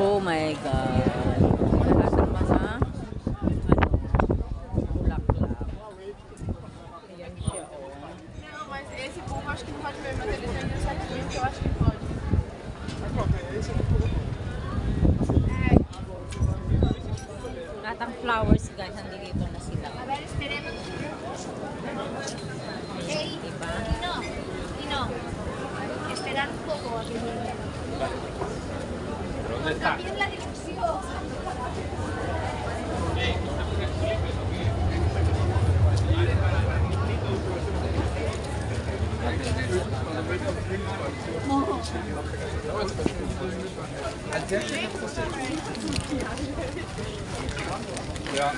Oh my God. Lahat ng mga bulaklak. Ayan siya, oh. Não, mas esse povo acho que não pode ver, mas ele tem um certinho que eu acho que pode. Lahat ng flowers, guys, nandito na sila. A ver, esperemos. Diba? Lino, esperar un poco. ¿Dónde está? Cambien la dirección. Ja.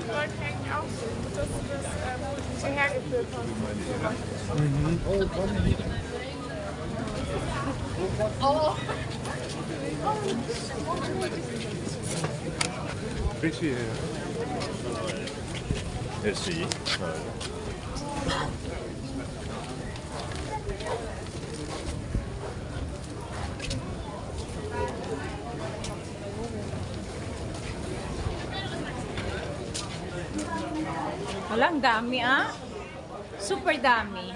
Dort hängt auch so, das ist das, wo sie hergeführt haben. Oh. Richie. Merci. Wala, ang dami ah. Super dami.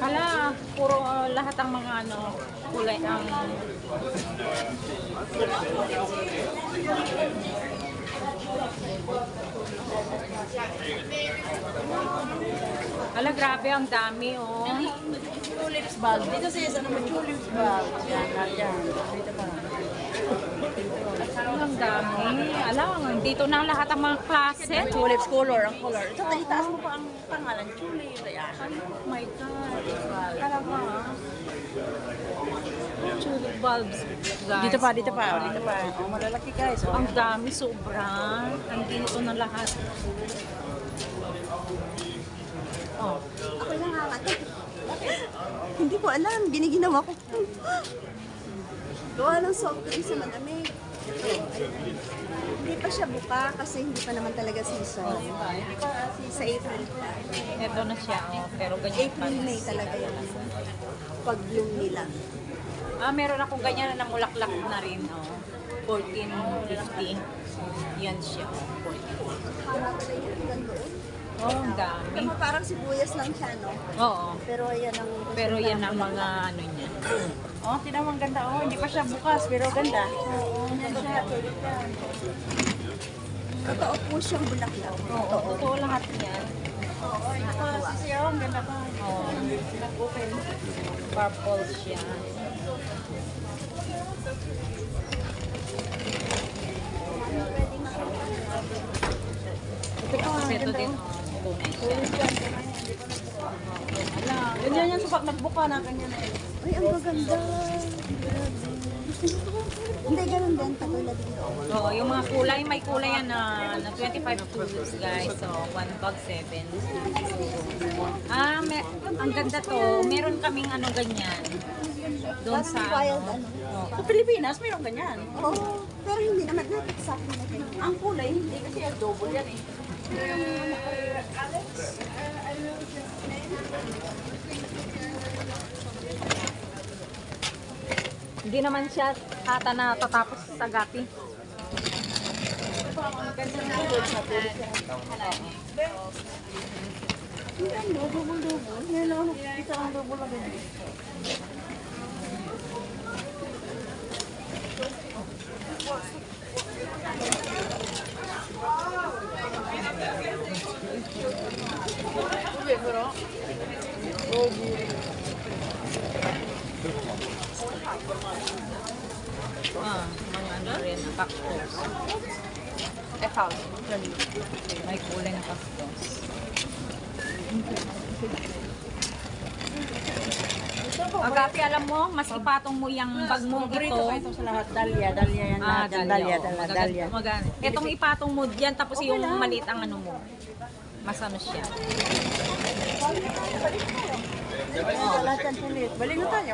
Hala, puro lahat ang mga ano, kulay ang... Hala, grabe, ang dami oh. Tulips bulb. Dito sa ano may tulips bulb. Yan, yan. Dito pa. Ang dami. Alam, dito na lahat ang mga klase. Tulips color, ang color. Ito, itaas mo pa ang pangalan. Tulip. Yan. Oh my God. Talaga ah. Tulip bulbs, guys. Dito pa, dito pa. Dito pa. Oh, malalaki guys. Oh. Ang dami, sobra. Ang dito na lahat. Oh. Ako lang hakat. Hindi ko alam. Giniginawa ko. Gawa ng soft drinks sa malamig. Hindi pa siya buka kasi hindi pa naman talaga season. Sa April pa. Ito na siya, oh. Pero ganyan pa. April, May talaga yung pag-bloom nila. Ah, meron akong ganyan na namulaklak na rin, oh. 1450. Yan siya, oh. 1450. Hama pala yun hanggang doon. Oh, ang dami. Pero parang sibuyas lang siya, no? Oo. Pero yan ang... Pero yan ang mga ano niya. Oh, tinan mo ang ganda. Oh, hindi pa siya bukas, pero ganda. Oo, yan siya. Totoo po siyang bulaklak. Oo, totoo lahat yan. Oo, ito pa. Sisiyaw, ang ganda pa. Oo. Nag-open. Purple siya. Ito pa, ang Ito ganda. din, Oh. oh. Tunay siya. Ganyan yan, so pag nagbuka na, ganyan na. Ay, ang gaganda. Hindi, ganun din. Katulad din doon. Oo, yung mga kulay, may kulay yan na 25 tubes, guys. So, 1 bag 7. Ah, ang ganda to. Meron kaming ano ganyan. Doon sa Wild, ano. ano. Sa Pilipinas, mayroon ganyan. Oo, pero hindi naman natin sa akin na ganyan. Ang kulay, hindi kasi yung double yan eh. Hindi naman siya ata na tatapos sa gapi. Yan, double. Yan lang, kita ang double na ganyan. Ah, mga ano rin, cactus. May kulay na cactus. Agapi, alam mo, mas ipatong mo yung bag mo Paborito ito. ko ito sa lahat. Dahlia yan Ah, lahat. dahlia. Dahlia. Itong ipatong mo dyan, tapos yung maliit ang ano mo. Mas ano siya. Lahat yan sulit. Balik na tayo.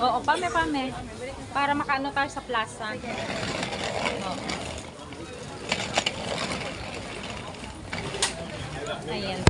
Oo, pame. Para makaano tayo sa plaza. Oo. Ayan.